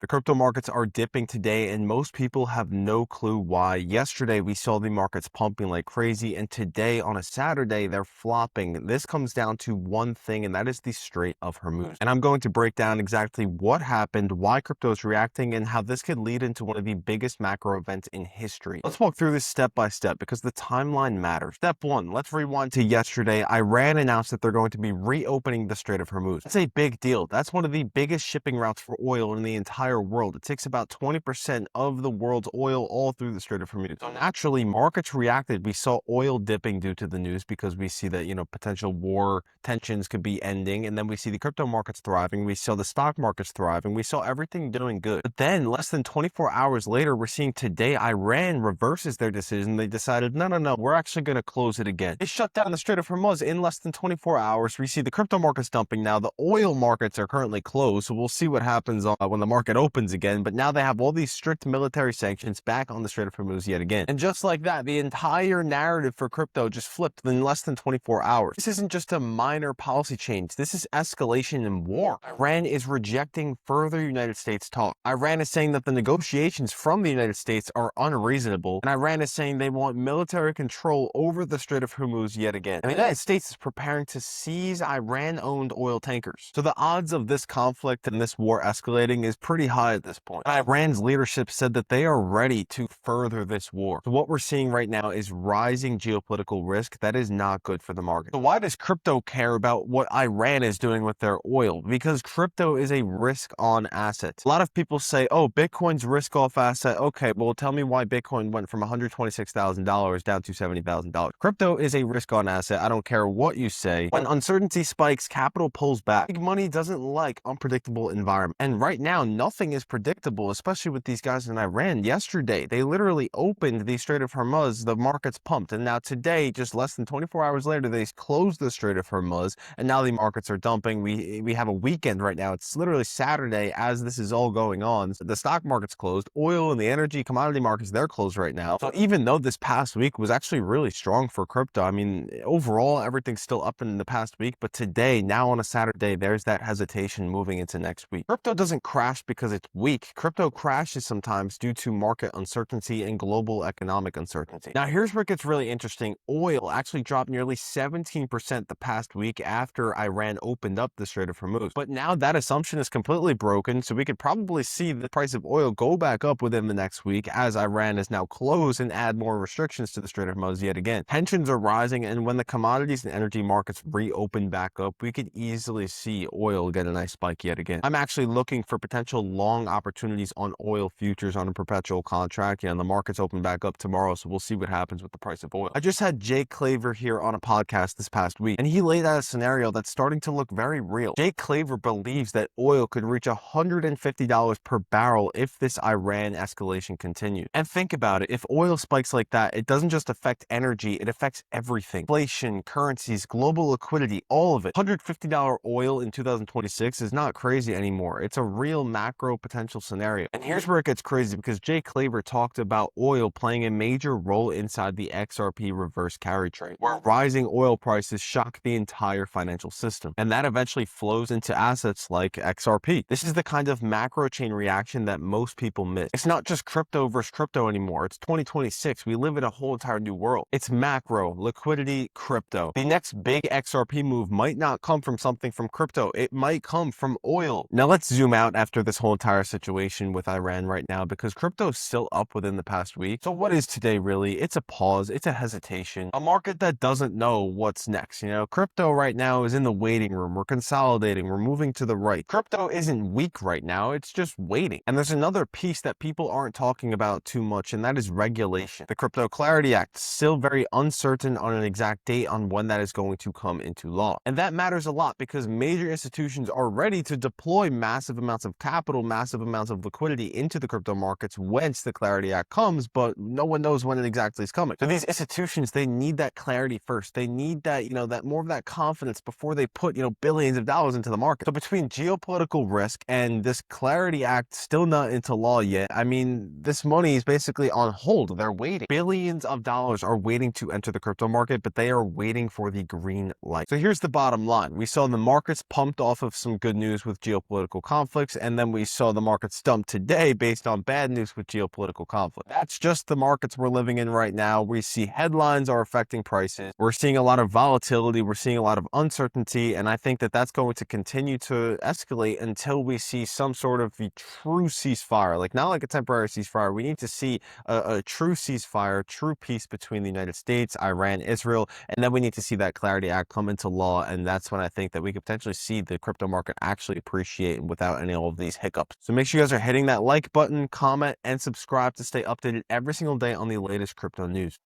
The crypto markets are dipping today, and most people have no clue why. Yesterday, we saw the markets pumping like crazy, and today, on a Saturday, they're flopping. This comes down to one thing, and that is the Strait of Hormuz. And I'm going to break down exactly what happened, why crypto is reacting, and how this could lead into one of the biggest macro events in history. Let's walk through this step by step because the timeline matters. Step one, let's rewind to yesterday. Iran announced that they're going to be reopening the Strait of Hormuz. That's a big deal. That's one of the biggest shipping routes for oil in the entire world. It takes about 20% of the world's oil all through the Strait of Hormuz. So naturally, markets reacted. We saw oil dipping due to the news because we see that, potential war tensions could be ending. And then we see the crypto markets thriving. We saw the stock markets thriving. We saw everything doing good. But then less than 24 hours later, we're seeing today Iran reverses their decision. They decided, no, we're actually going to close it again. They shut down the Strait of Hormuz in less than 24 hours. We see the crypto markets dumping now. The oil markets are currently closed. So we'll see what happens when the market opens again, but now they have all these strict military sanctions back on the Strait of Hormuz yet again. And just like that, the entire narrative for crypto just flipped in less than 24 hours. This isn't just a minor policy change. This is escalation in war. Iran is rejecting further United States talk. Iran is saying that the negotiations from the United States are unreasonable, and Iran is saying they want military control over the Strait of Hormuz yet again. And the United States is preparing to seize Iran-owned oil tankers. So the odds of this conflict and this war escalating is pretty high at this point. Iran's leadership said that they are ready to further this war. So what we're seeing right now is rising geopolitical risk that is not good for the market. So why does crypto care about what Iran is doing with their oil? Because crypto is a risk-on asset. A lot of people say, oh, Bitcoin's risk-off asset. Okay, well, tell me why Bitcoin went from $126,000 down to $70,000. Crypto is a risk-on asset. I don't care what you say. When uncertainty spikes, capital pulls back. Big money doesn't like unpredictable environment. And right now, nothing is predictable, especially with these guys in Iran. Yesterday, they literally opened the Strait of Hormuz, the markets pumped. And now today, just less than 24 hours later, they closed the Strait of Hormuz, and now the markets are dumping. We have a weekend right now. It's literally Saturday as this is all going on. So the stock market's closed. Oil and the energy commodity markets, they're closed right now. So even though this past week was actually really strong for crypto, I mean, overall, everything's still up in the past week, but today, now on a Saturday, there's that hesitation moving into next week. Crypto doesn't crash because it's weak. Crypto crashes sometimes due to market uncertainty and global economic uncertainty. Now, here's where it gets really interesting. Oil actually dropped nearly 17% the past week after Iran opened up the Strait of Hormuz. But now that assumption is completely broken, so we could probably see the price of oil go back up within the next week as Iran is now closed and add more restrictions to the Strait of Hormuz yet again. Tensions are rising, and when the commodities and energy markets reopen back up, we could easily see oil get a nice spike yet again. I'm actually looking for potential long opportunities on oil futures on a perpetual contract. The market's open back up tomorrow, so we'll see what happens with the price of oil. I just had Jake Claver here on a podcast this past week, and he laid out a scenario that's starting to look very real. Jake Claver believes that oil could reach $150 per barrel if this Iran escalation continues. And think about it, if oil spikes like that, it doesn't just affect energy, it affects everything. Inflation, currencies, global liquidity, all of it. $150 oil in 2026 is not crazy anymore. It's a real macro potential scenario. And here's where it gets crazy, because Jay Claver talked about oil playing a major role inside the XRP reverse carry trade, where rising oil prices shock the entire financial system. And that eventually flows into assets like XRP. This is the kind of macro chain reaction that most people miss. It's not just crypto versus crypto anymore. It's 2026. We live in a whole entire new world. It's macro, liquidity, crypto. The next big XRP move might not come from something from crypto. It might come from oil. Now let's zoom out after this whole entire situation with Iran right now, because crypto is still up within the past week. So what is today really? It's a pause. It's a hesitation. A market that doesn't know what's next. Crypto right now is in the waiting room. We're consolidating. We're moving to the right. Crypto isn't weak right now. It's just waiting. And there's another piece that people aren't talking about too much, and that is regulation. The Crypto Clarity Act is still very uncertain on an exact date on when that is going to come into law. And that matters a lot because major institutions are ready to deploy massive amounts of capital, massive amounts of liquidity into the crypto markets once the Clarity Act comes, but no one knows when it exactly is coming. So these institutions, they need that clarity first. They need that, that more of that confidence before they put, billions of dollars into the market. So between geopolitical risk and this Clarity Act still not into law yet, I mean, this money is basically on hold. They're waiting. Billions of dollars are waiting to enter the crypto market, but they are waiting for the green light. So here's the bottom line. We saw the markets pumped off of some good news with geopolitical conflicts, and then we saw the markets dump today based on bad news with geopolitical conflict. That's just the markets we're living in right now. We see headlines are affecting prices. We're seeing a lot of volatility. We're seeing a lot of uncertainty. And I think that that's going to continue to escalate until we see some sort of true ceasefire, like not like a temporary ceasefire. We need to see a true ceasefire, true peace between the United States, Iran, Israel, and then we need to see that Clarity Act come into law. And that's when I think that we could potentially see the crypto market actually appreciate without any of these hiccups. So make sure you guys are hitting that like button, comment, and subscribe to stay updated every single day on the latest crypto news.